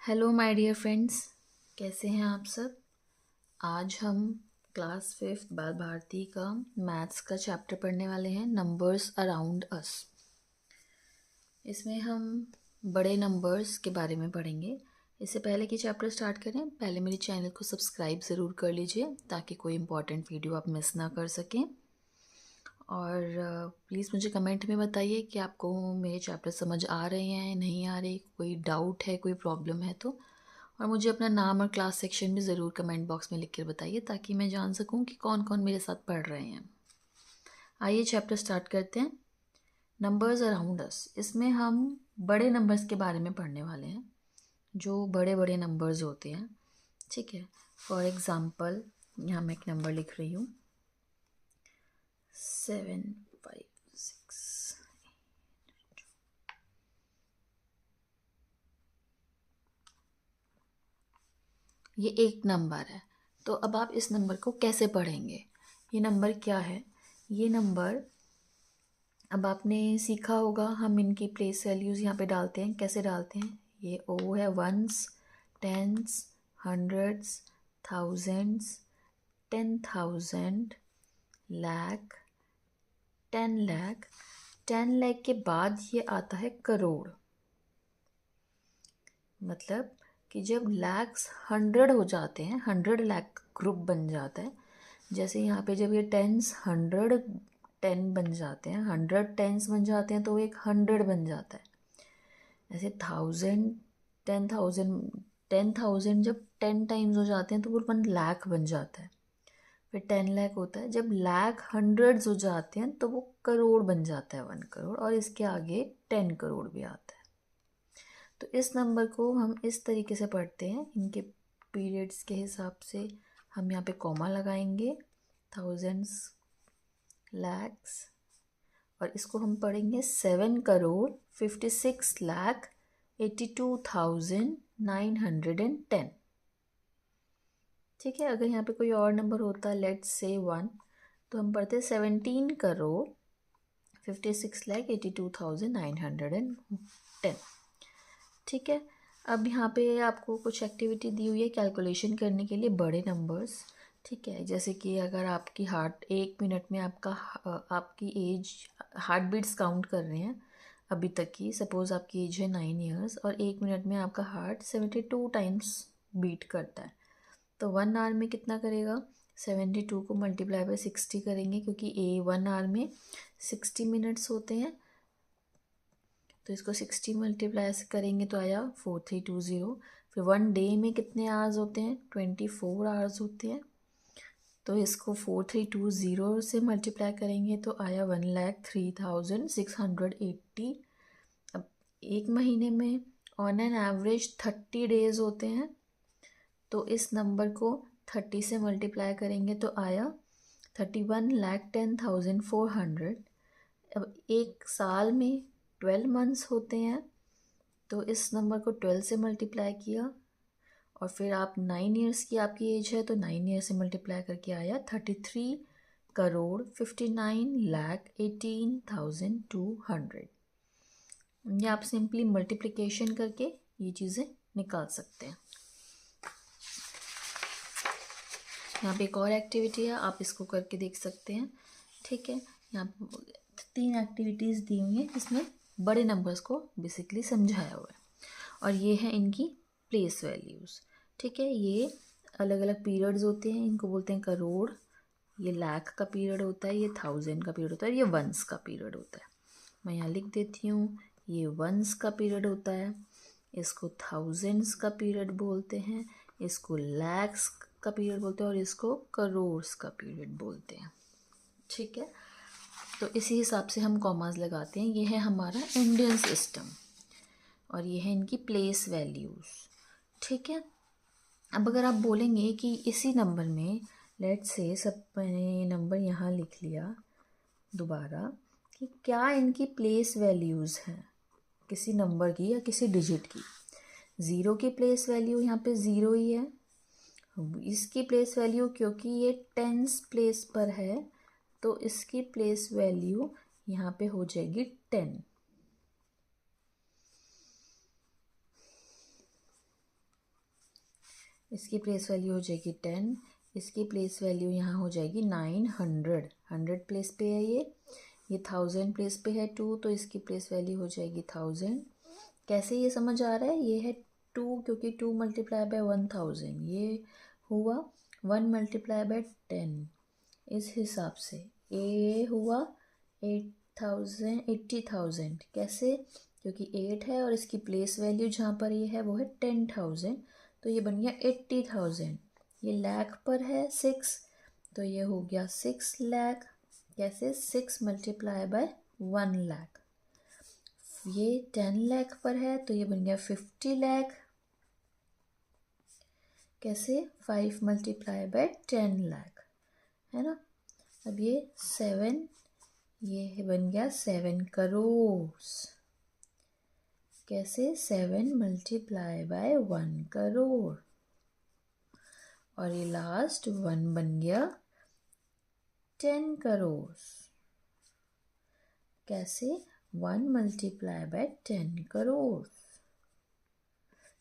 Hello my dear friends, कैसे हैं आप सब। आज हम क्लास 5th बाल भारती का मैथ्स का चैप्टर पढ़ने वाले हैं, नंबर्स अराउंड अस। इसमें हम बड़े नंबर्स के बारे में पढ़ेंगे। इससे पहले कि चैप्टर स्टार्ट करें, पहले मेरे चैनल को सब्सक्राइब ज़रूर कर लीजिए ताकि कोई इम्पॉर्टेंट वीडियो आप मिस ना कर सकें। और प्लीज़ मुझे कमेंट में बताइए कि आपको मेरे चैप्टर समझ आ रहे हैं, नहीं आ रहे, कोई डाउट है, कोई प्रॉब्लम है तो। और मुझे अपना नाम और क्लास सेक्शन में ज़रूर कमेंट बॉक्स में लिख कर बताइए ताकि मैं जान सकूं कि कौन कौन मेरे साथ पढ़ रहे हैं। आइए चैप्टर स्टार्ट करते हैं। Numbers around us. इसमें हम बड़े नंबर्स के बारे में पढ़ने वाले हैं, जो बड़े बड़े नंबर्स होते हैं। ठीक है, फॉर एग्ज़ाम्पल यहाँ मैं एक नंबर लिख रही हूँ 756। ये एक नंबर है, तो अब आप इस नंबर को कैसे पढ़ेंगे। ये नंबर क्या है, ये नंबर अब आपने सीखा होगा। हम इनकी प्लेस वैल्यूज़ यहाँ पे डालते हैं। कैसे डालते हैं, ये ओ है, ones, tens, hundreds, thousands, 10,000, lakh, 10 lakh. 10 lakh के बाद ये आता है करोड़। मतलब कि जब लैक्स 100 हो जाते हैं, 100 लाख ग्रुप बन जाता है। जैसे यहाँ पे जब ये टेंस 110 बन जाते हैं, 100 टेंस बन जाते हैं तो एक 100 बन जाता है। ऐसे 1000, 10,000, 10,000 जब 10 टाइम्स हो जाते हैं तो वो 1 लाख बन जाता है। फिर 10 लाख होता है, जब लाख हंड्रेड्स हो जाते हैं तो वो करोड़ बन जाता है, 1 करोड़। और इसके आगे 10 करोड़ भी आता है। तो इस नंबर को हम इस तरीके से पढ़ते हैं, इनके पीरियड्स के हिसाब से। हम यहाँ पे कॉमा लगाएंगे, थाउजेंड्स, लैक्स, और इसको हम पढ़ेंगे 7,56,82,910। ठीक है, अगर यहाँ पे कोई और नंबर होता, लेट्स से 1, तो हम पढ़ते 17,56,82,910। ठीक है, अब यहाँ पे आपको कुछ एक्टिविटी दी हुई है कैलकुलेशन करने के लिए बड़े नंबर्स। ठीक है, जैसे कि अगर आपकी हार्ट 1 मिनट में आपकी एज, हार्ट बीट्स काउंट कर रहे हैं अभी तक की। सपोज़ आपकी एज है 9 ईयर्स और 1 मिनट में आपका हार्ट 72 टाइम्स बीट करता है, तो 1 आवर में कितना करेगा। 72 को मल्टीप्लाई बाय 60 करेंगे, क्योंकि 1 आवर में 60 मिनट्स होते हैं। तो इसको 60 मल्टीप्लाई से करेंगे तो आया 4320। फिर 1 डे में कितने आवर्स होते हैं, 24 आवर्स होते हैं। तो इसको 4320 से मल्टीप्लाई करेंगे तो आया 1,03,680। अब एक महीने में ऑन एन एवरेज 30 डेज होते हैं, तो इस नंबर को 30 से मल्टीप्लाई करेंगे तो आया 31,10,400। अब एक साल में 12 मंथ्स होते हैं, तो इस नंबर को 12 से मल्टीप्लाई किया। और फिर आप 9 ईयर्स की आपकी एज है तो 9 ईयर से मल्टीप्लाई करके आया 33,59,18,200। ये आप सिंपली मल्टीप्लिकेशन करके ये चीज़ें निकाल सकते हैं। यहाँ पे एक और एक्टिविटी है, आप इसको करके देख सकते हैं। ठीक है, यहाँ 3 एक्टिविटीज़ दी हुई हैं जिसमें बड़े नंबर्स को बेसिकली समझाया हुआ है। और ये है इनकी प्लेस वैल्यूज़। ठीक है, ये अलग अलग पीरियड्स होते हैं, इनको बोलते हैं करोड़। ये लाख का पीरियड होता है, ये 1000 का पीरियड होता है, ये वंस का पीरियड होता है। मैं यहाँ लिख देती हूँ, ये वंस का पीरियड होता है, इसको थाउजेंड्स का पीरियड बोलते हैं, इसको लैक्स का पीरियड बोलते हैं, और इसको करोड़्स का पीरियड बोलते हैं। ठीक है, तो इसी हिसाब से हम कॉमास लगाते हैं। ये है हमारा इंडियन सिस्टम और ये है इनकी प्लेस वैल्यूज़। ठीक है, अब अगर आप बोलेंगे कि इसी नंबर में, लेट्स से सब मैंने ये नंबर यहाँ लिख लिया दोबारा, कि क्या इनकी प्लेस वैल्यूज़ हैं किसी नंबर की या किसी डिजिट की। 0 की प्लेस वैल्यू यहाँ पे 0 ही है। इसकी प्लेस वैल्यू, क्योंकि ये टेंस प्लेस पर है, तो इसकी प्लेस वैल्यू यहाँ पे हो जाएगी 10। इसकी प्लेस वैल्यू हो जाएगी 10, इसकी प्लेस वैल्यू यहाँ हो जाएगी 900, 100 प्लेस पे है ये 1000 प्लेस पे है 2, तो इसकी प्लेस वैल्यू हो जाएगी 1000। कैसे ये समझ आ रहा है, ये है 2 क्योंकि 2 मल्टीप्लाई बाय 1000, ये हुआ 1 मल्टीप्लाई बाय 10, इस हिसाब से ये हुआ 80,000। कैसे, क्योंकि 8 है और इसकी प्लेस वैल्यू जहाँ पर ये है वो है 10,000, तो ये बन गया 80,000। ये लाख पर है 6, तो ये हो गया 6 लाख। कैसे, 6 मल्टीप्लाई बाय 1 लाख। ये 10 लाख पर है तो ये बन गया 50 लाख। कैसे, 5 मल्टीप्लाई बाय 10 लाख, है ना। अब ये 7, ये बन गया 7 करोड़। कैसे, 7 मल्टीप्लाई बाय 1 करोड़, और ये लास्ट 1 बन गया 10 करोड़। कैसे, 1 मल्टीप्लाई बाय 10 करोड़।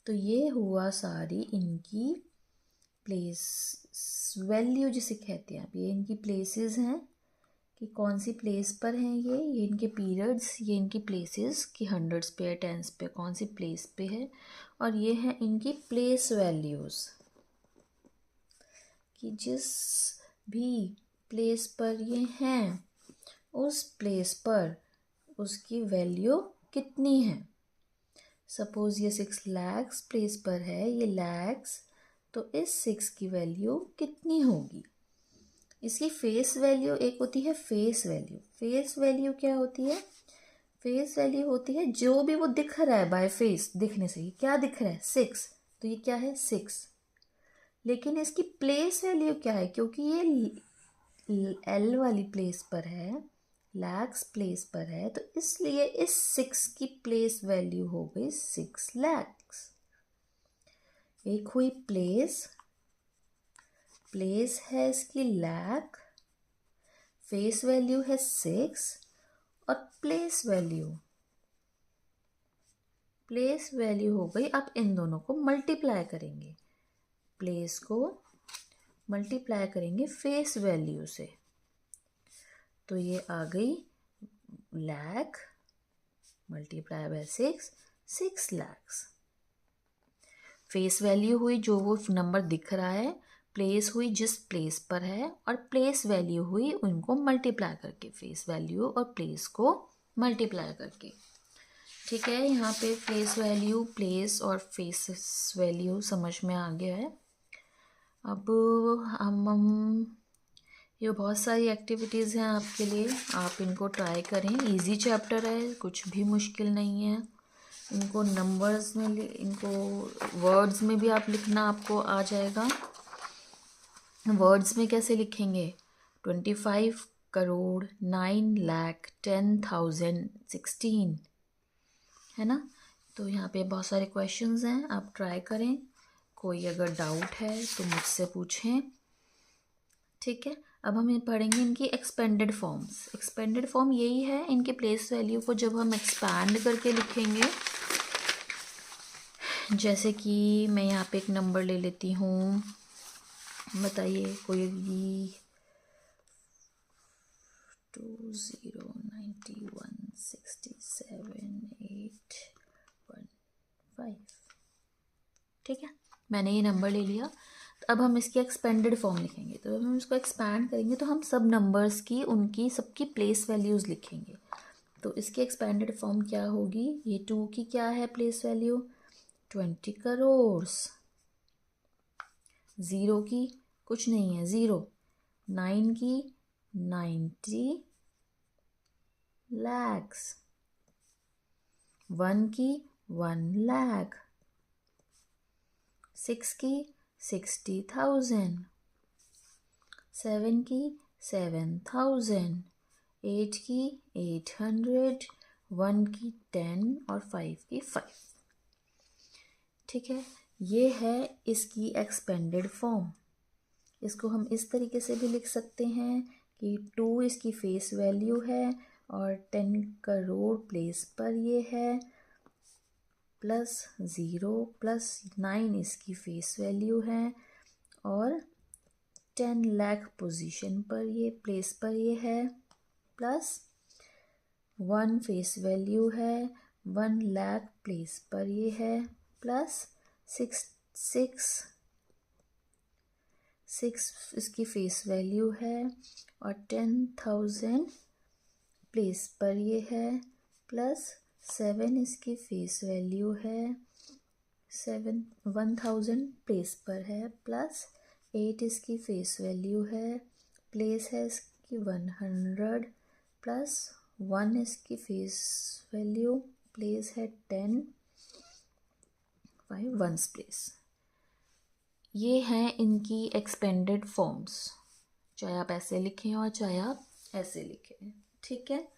तो ये हुआ सारी इनकी प्लेस वैल्यू जिसे कहते हैं। अब ये इनकी प्लेसेस हैं कि कौन सी प्लेस पर हैं ये इनके पीरियड्स, ये इनकी प्लेसेस कि हंड्रेड्स पे है, टेंस पे, कौन सी प्लेस पे है। और ये है इनकी प्लेस वैल्यूज़ कि जिस भी प्लेस पर ये हैं उस प्लेस पर उसकी वैल्यू कितनी है। सपोज़ ये 6 लैक्स प्लेस पर है, ये लैक्स, तो इस 6 की वैल्यू कितनी होगी। इसकी फेस वैल्यू एक होती है फेस वैल्यू। फेस वैल्यू क्या होती है, फेस वैल्यू होती है जो भी वो दिख रहा है बाय फेस, दिखने से ही क्या दिख रहा है 6, तो ये क्या है 6। लेकिन इसकी प्लेस वैल्यू क्या है, क्योंकि ये एल वाली प्लेस पर है, लैक्स प्लेस पर है, तो इसलिए इस 6 की प्लेस वैल्यू हो गई 6 लैक्स। एक हुई प्लेस, प्लेस है इसकी लाख, फेस वैल्यू है 6, और प्लेस वैल्यू हो गई। आप इन दोनों को मल्टीप्लाई करेंगे, प्लेस को मल्टीप्लाई करेंगे फेस वैल्यू से, तो ये आ गई lakh multiply by 6 lakhs. Face value हुई जो वो नंबर दिख रहा है, प्लेस हुई जिस प्लेस पर है, और प्लेस वैल्यू हुई उनको मल्टीप्लाई करके, फेस वैल्यू और प्लेस को मल्टीप्लाई करके। ठीक है, यहाँ पे फेस वैल्यू, प्लेस और फेस वैल्यू समझ में आ गया है। अब हम ये बहुत सारी एक्टिविटीज़ हैं आपके लिए, आप इनको ट्राई करें। इजी चैप्टर है, कुछ भी मुश्किल नहीं है। इनको नंबर्स में, इनको वर्ड्स में भी आप लिखना आपको आ जाएगा। वर्ड्स में कैसे लिखेंगे, 25 करोड़ 9,10,016, है ना। तो यहाँ पे बहुत सारे क्वेश्चंस हैं, आप ट्राई करें। कोई अगर डाउट है तो मुझसे पूछें। ठीक है, अब हम ये पढ़ेंगे इनकी एक्सपेंडेड फॉर्म्स। एक्सपेंडेड फॉर्म यही है, इनके प्लेस वैल्यू को जब हम एक्सपैंड करके लिखेंगे, जैसे कि मैं यहाँ पे एक नंबर ले लेती हूँ, बताइए कोई 209167,815। ठीक है, मैंने ये नंबर ले लिया। तो अब हम इसकी एक्सपेंडेड फॉर्म लिखेंगे, तो जब हम इसको एक्सपैंड करेंगे तो हम सब नंबर्स की उनकी सबकी प्लेस वैल्यूज़ लिखेंगे। तो इसकी एक्सपेंडेड फॉर्म क्या होगी, ये 2 की क्या है प्लेस वैल्यू 20 करोड़, 0 की कुछ नहीं है 0, 9 की 90 लैक्स, 1 की 1 लाख, 6 की 60,000, 7 की 7,000, 8 की 800, 1 की 10 और 5 की 5। ठीक है, ये है इसकी एक्सपेंडेड फॉर्म। इसको हम इस तरीके से भी लिख सकते हैं कि 2 इसकी फेस वैल्यू है और 10 करोड़ प्लेस पर ये है, प्लस 0 प्लस 9 इसकी फेस वैल्यू है और 10 लाख पोजीशन पर ये प्लेस पर ये है प्लस 1 फेस वैल्यू है 1 लाख प्लेस पर ये है प्लस 6 इसकी फेस वैल्यू है और 10,000 प्लेस पर ये है प्लस 7 इसकी फेस वैल्यू है 1,000 प्लेस पर है प्लस 8 इसकी फेस वैल्यू है प्लेस है इसकी 100 प्लस 1 इसकी फेस वैल्यू प्लेस है 10 5 वंस प्लेस। ये हैं इनकी एक्सपेंडेड फॉर्म्स, चाहे आप ऐसे लिखें और चाहे आप ऐसे लिखें, ठीक है।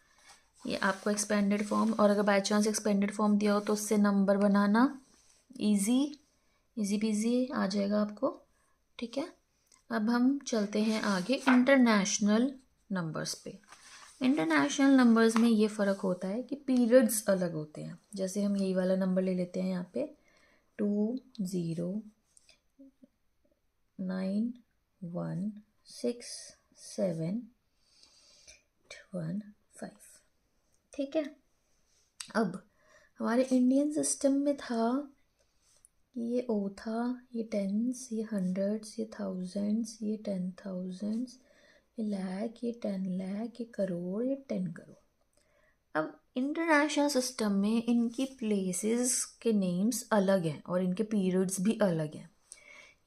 ये आपको एक्सपेंडेड फॉर्म, और अगर बाय चांस एक्सपेंडेड फॉर्म दिया हो तो उससे नंबर बनाना इजी पीजी आ जाएगा आपको, ठीक है। अब हम चलते हैं आगे इंटरनेशनल नंबर्स पे। इंटरनेशनल नंबर्स में ये फ़र्क होता है कि पीरियड्स अलग होते हैं। जैसे हम यही वाला नंबर ले लेते हैं यहाँ पे 20916715, ठीक है। अब हमारे इंडियन सिस्टम में था ये ओ था, ये टेंस, ये हंड्रेड्स, ये थाउजेंड्स, ये 10,000, ये लाख, ये 10 लाख, ये करोड़, ये 10 करोड़। अब इंटरनेशनल सिस्टम में इनकी प्लेसेस के नेम्स अलग हैं और इनके पीरियड्स भी अलग हैं।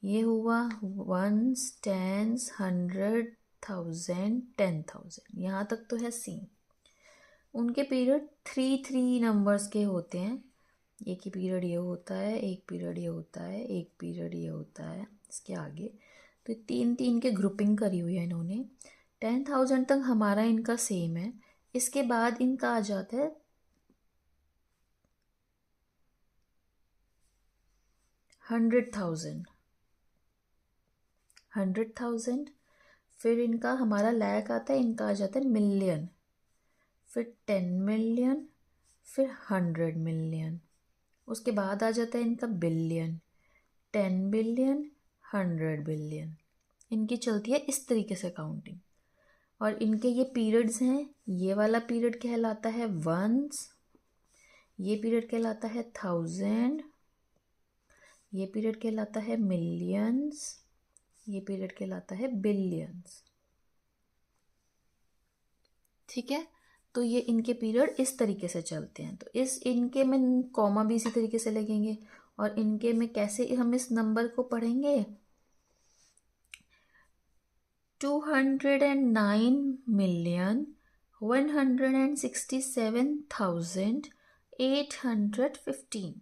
ये हुआ 1s, 10s, 100, 1000, 10,000, यहाँ तक तो है सेम। उनके पीरियड 3 नंबर्स के होते हैं। एक ही पीरियड ये होता है, एक पीरियड ये होता है, एक पीरियड ये होता है, इसके आगे तो 3 के ग्रुपिंग करी हुई है इन्होंने। 10,000 तक हमारा इनका सेम है। इसके बाद इनका आ जाता है 100,000, फिर इनका हमारा लाख आता है, इनका आ जाता है मिलियन, फिर 10 मिलियन, फिर 100 मिलियन, उसके बाद आ जाता है इनका बिलियन, 10 बिलियन, 100 बिलियन। इनकी चलती है इस तरीके से काउंटिंग। और इनके ये पीरियड्स हैं, ये वाला पीरियड कहलाता है वंस, ये पीरियड कहलाता है 1000, ये पीरियड कहलाता है मिलियंस, ये पीरियड कहलाता है बिलियंस, ठीक है। तो ये इनके पीरियड इस तरीके से चलते हैं। तो इनके में कॉमा भी इसी तरीके से लगेंगे। और इनके में कैसे हम इस नंबर को पढ़ेंगे, 209,167,815।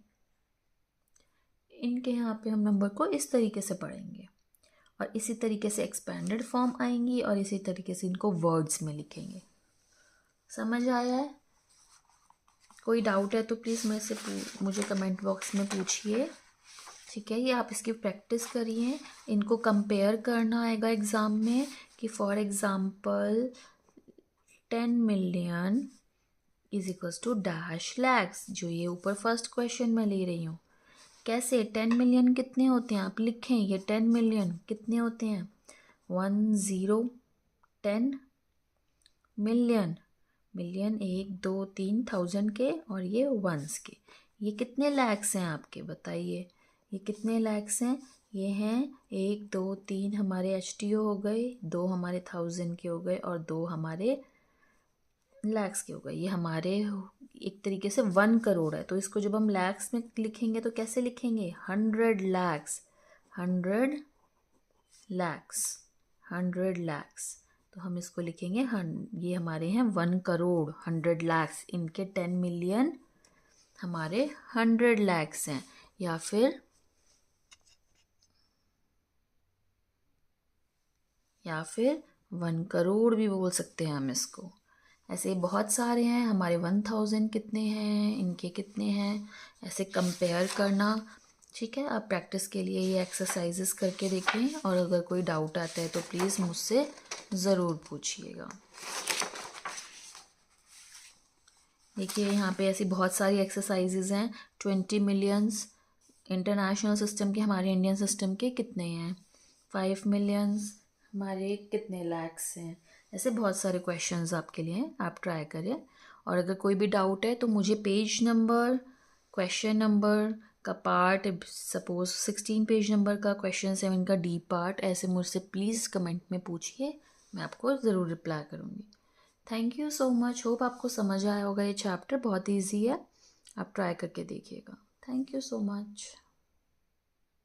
इनके यहाँ पे हम नंबर को इस तरीके से पढ़ेंगे और इसी तरीके से एक्सपेंडेड फॉर्म आएंगी और इसी तरीके से इनको वर्ड्स में लिखेंगे। समझ आया है? कोई डाउट है तो प्लीज़ मुझे कमेंट बॉक्स में पूछिए, ठीक है। ये आप इसकी प्रैक्टिस करिए, इनको कंपेयर करना आएगा एग्ज़ाम में कि for example 10 million is equals to dash lakhs, जो ये ऊपर फर्स्ट क्वेश्चन में ले रही हूँ। कैसे 10 मिलियन कितने होते हैं आप लिखें, ये 10 मिलियन कितने होते हैं, 10 मिलियन, मिलियन 1 2 3 1000 के और ये वंस के। ये कितने लैक्स हैं आपके बताइए, ये कितने लैक्स हैं, ये हैं 1 2 3 हमारे HTO हो गए, 2 हमारे 1000 के हो गए और 2 हमारे लैक्स के हो गए। ये हमारे एक तरीके से 1 करोड़ है। तो इसको जब हम लैक्स में लिखेंगे तो कैसे लिखेंगे, 100 लैक्स, 100 लैक्स, 100 लैक्स। तो हम इसको लिखेंगे ये हमारे हैं 1 करोड़, 100 लैक्स, इनके 10 मिलियन, हमारे 100 लैक्स हैं। या फिर 1 करोड़ भी बोल सकते हैं हम इसको। ऐसे बहुत सारे हैं, हमारे 1000 कितने हैं, इनके कितने हैं, ऐसे कंपेयर करना, ठीक है। आप प्रैक्टिस के लिए ये एक्सरसाइजेस करके देखें और अगर कोई डाउट आता है तो प्लीज़ मुझसे ज़रूर पूछिएगा। देखिए यहाँ पे ऐसी बहुत सारी एक्सरसाइजेज हैं। 20 मिलियंस इंटरनेशनल सिस्टम के हमारे इंडियन सिस्टम के कितने हैं, 5 मिलियंस हमारे कितने लैक्स हैं। ऐसे बहुत सारे क्वेश्चंस आपके लिए हैं, आप ट्राई करें। और अगर कोई भी डाउट है तो मुझे पेज नंबर, क्वेश्चन नंबर का पार्ट, सपोज 16 पेज नंबर का क्वेश्चन 7 का डी पार्ट, ऐसे मुझसे प्लीज़ कमेंट में पूछिए, मैं आपको ज़रूर रिप्लाई करूँगी। Thank you so much. Hope आपको समझ आया होगा। ये चैप्टर बहुत ईजी है, आप ट्राई करके देखिएगा। Thank you so much.